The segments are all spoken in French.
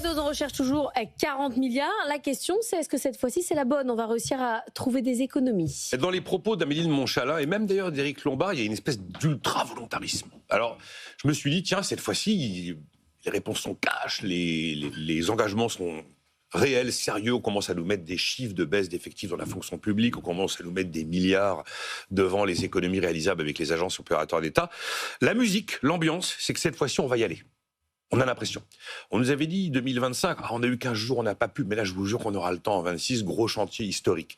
Dose, on recherche toujours 40 milliards. La question, c'est est-ce que cette fois-ci, c'est la bonne? On va réussir à trouver des économies. Dans les propos d'Amélie de Montchalin, et même d'ailleurs d'Éric Lombard, il y a une espèce d'ultra-volontarisme. Alors, je me suis dit, tiens, cette fois-ci, les réponses sont cash, les engagements sont réels, sérieux. On commence à nous mettre des chiffres de baisse d'effectifs dans la fonction publique, on commence à nous mettre des milliards devant les économies réalisables avec les agences opératoires d'État. La musique, l'ambiance, c'est que cette fois-ci, on va y aller. On a l'impression. On nous avait dit 2025, on a eu 15 jours, on n'a pas pu, mais là je vous jure qu'on aura le temps en 26, gros chantier historique.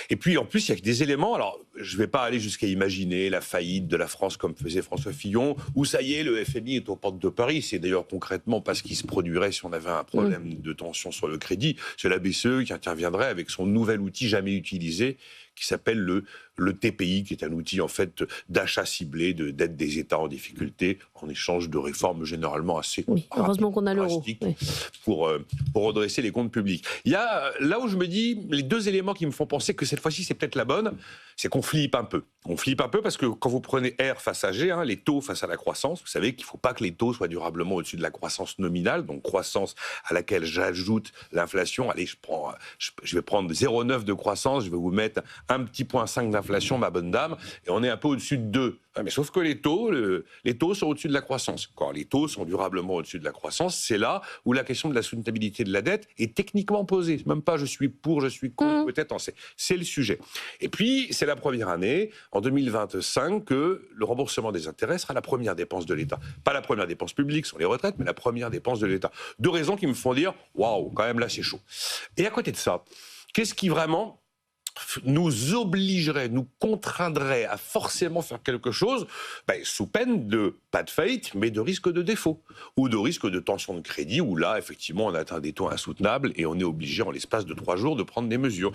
Et puis en plus il y a des éléments, alors je ne vais pas aller jusqu'à imaginer la faillite de la France comme faisait François Fillon, où ça y est, le FMI est aux portes de Paris, c'est d'ailleurs concrètement pas ce qui se produirait si on avait un problème de tension sur le crédit, c'est la BCE qui interviendrait avec son nouvel outil jamais utilisé, qui s'appelle le TPI, qui est un outil en fait d'achat ciblé, d'aide des États en difficulté, en échange de réformes généralement assez heureusement qu'on a l'euro pour redresser les comptes publics. Il y a là où je me dis, les deux éléments qui me font penser que cette fois-ci c'est peut-être la bonne, c'est qu'on flippe un peu. On flippe un peu parce que quand vous prenez R face à G, les taux face à la croissance, vous savez qu'il ne faut pas que les taux soient durablement au-dessus de la croissance nominale, donc croissance à laquelle j'ajoute l'inflation. Allez, je vais prendre 0,9 de croissance, je vais vous mettre un petit point 5 d'inflation, ma bonne dame, et on est un peu au-dessus de 2. Mais sauf que les taux sont au-dessus de la croissance. Quand les taux sont durablement au-dessus de la croissance, c'est là où la question de la soutenabilité de la dette est techniquement posée. Même pas je suis pour, je suis contre, peut-être, c'est le sujet. Et puis, c'est la première année, en 2025, que le remboursement des intérêts sera la première dépense de l'État. Pas la première dépense publique sur les retraites, mais la première dépense de l'État. Deux raisons qui me font dire, waouh, quand même là c'est chaud. Et à côté de ça, qu'est-ce qui vraiment nous obligerait, nous contraindrait à forcément faire quelque chose, sous peine de, pas de faillite, mais de risque de défaut, ou de risque de tension de crédit, où là, effectivement, on atteint des taux insoutenables et on est obligé, en l'espace de 3 jours, de prendre des mesures.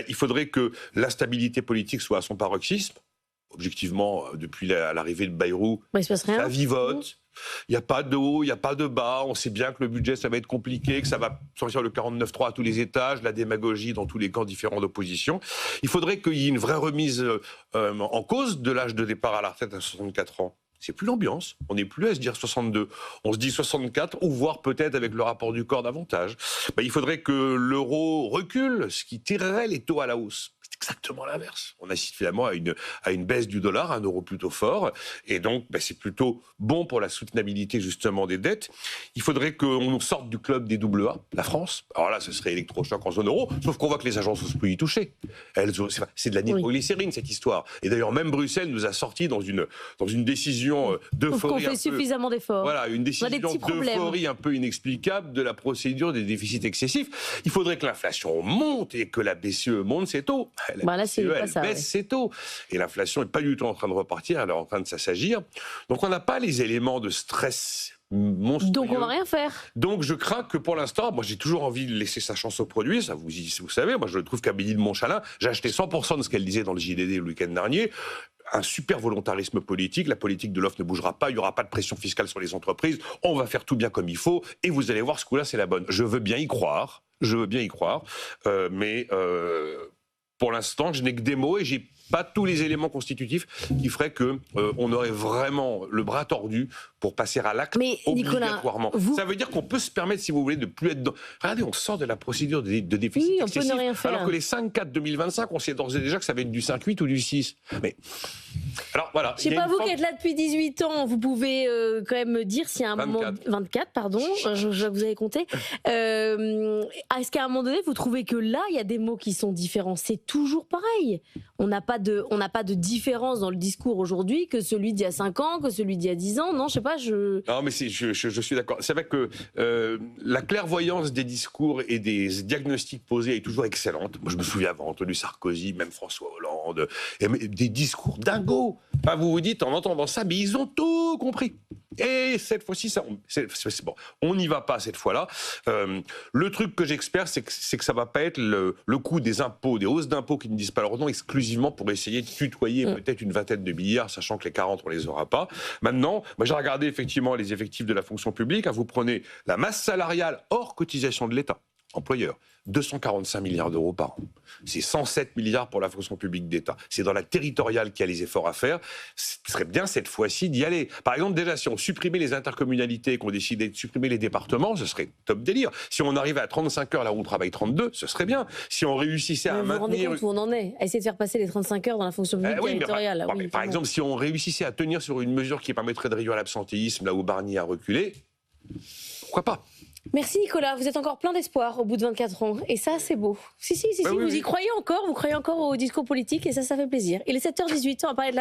Il faudrait que l'instabilité politique soit à son paroxysme. Objectivement, depuis l'arrivée de Bayrou, ça vivote. Il n'y a pas de haut, il n'y a pas de bas. On sait bien que le budget, ça va être compliqué, que ça va sortir le 49.3 à tous les étages, la démagogie dans tous les camps différents d'opposition. Il faudrait qu'il y ait une vraie remise en cause de l'âge de départ à la retraite à 64 ans. C'est plus l'ambiance. On n'est plus à se dire 62. On se dit 64, ou voire peut-être avec le rapport du corps davantage. Il faudrait que l'euro recule, ce qui tirerait les taux à la hausse. Exactement l'inverse. On assiste finalement à une baisse du dollar, un euro plutôt fort, et donc c'est plutôt bon pour la soutenabilité justement des dettes. Il faudrait qu'on sorte du club des AA, la France. Alors là, ce serait électrochoc en zone euro, sauf qu'on voit que les agences n'osent plus y toucher. C'est de la nitroglycérine cette histoire. Et d'ailleurs, même Bruxelles nous a sorti dans une décision d'euphorie. On fait suffisamment d'efforts. Voilà, une décision d'euphorie un peu inexplicable de la procédure des déficits excessifs. Il faudrait que l'inflation monte et que la BCE monte ses taux. Là, c'est pas ça, baisse ses taux. Et l'inflation n'est pas du tout en train de repartir, elle est en train de s'assagir. Donc on n'a pas les éléments de stress monstrueux. Donc on va rien faire. Donc je crains que pour l'instant, moi j'ai toujours envie de laisser sa chance au produit, ça vous savez, moi je trouve qu'Amélie de Montchalin, j'ai acheté 100% de ce qu'elle disait dans le JDD le week-end dernier, un super volontarisme politique, la politique de l'offre ne bougera pas, il n'y aura pas de pression fiscale sur les entreprises, on va faire tout bien comme il faut, et vous allez voir ce coup-là c'est la bonne. Je veux bien y croire, mais pour l'instant, je n'ai que des mots et j'ai pas tous les éléments constitutifs qui feraient que on aurait vraiment le bras tordu pour passer à l'acte obligatoirement. Nicolas, ça veut dire qu'on peut se permettre, si vous voulez, de plus être dans... Regardez, on sort de la procédure de déficit excessif, on peut ne rien faire. alors que les 5-4 2025, on sait d'ores et déjà que ça va être du 5-8 ou du 6. Mais alors voilà. Je sais pas, vous qui êtes là depuis 18 ans, vous pouvez quand même me dire si à un 24, pardon, vous avez compté. Est-ce qu'à un moment donné, vous trouvez que là, il y a des mots qui sont différents? C'est toujours pareil. On n'a pas de différence dans le discours aujourd'hui que celui d'il y a 5 ans, que celui d'il y a 10 ans. Non, je sais pas, Non, mais je suis d'accord. C'est vrai que la clairvoyance des discours et des diagnostics posés est toujours excellente. Moi, je me souviens avoir entendu Sarkozy, même François Hollande, des discours dingos. Enfin, vous vous dites, en entendant ça, mais ils ont tout compris. Et cette fois-ci, c'est bon. On n'y va pas cette fois-là. Le truc que j'espère, c'est que ça va pas être le coût des impôts, des hausses d'impôts qui ne disent pas leur nom, exclusivement pour essayer de tutoyer peut-être une vingtaine de milliards, sachant que les 40, on les aura pas. Maintenant, moi, j'ai regardé effectivement les effectifs de la fonction publique. Vous prenez la masse salariale hors cotisation de l'État. employeurs. 245 milliards d'euros par an. C'est 107 milliards pour la fonction publique d'État. C'est dans la territoriale qu'il y a les efforts à faire. Ce serait bien cette fois-ci d'y aller. Par exemple, déjà, si on supprimait les intercommunalités, qu'on décidait de supprimer les départements, ce serait top délire. Si on arrivait à 35 heures là où on travaille 32, ce serait bien. Si on réussissait à maintenir... Vous vous rendez compte où on en est? À essayer de faire passer les 35 heures dans la fonction publique territoriale. Par exemple, si on réussissait à tenir sur une mesure qui permettrait de réduire l'absentéisme, là où Barnier a reculé, pourquoi pas? Merci Nicolas, vous êtes encore plein d'espoir au bout de 24 ans. Et ça, c'est beau. Si, vous y croyez encore, vous croyez encore au discours politique et ça fait plaisir. Il est 7h18, on va parler de la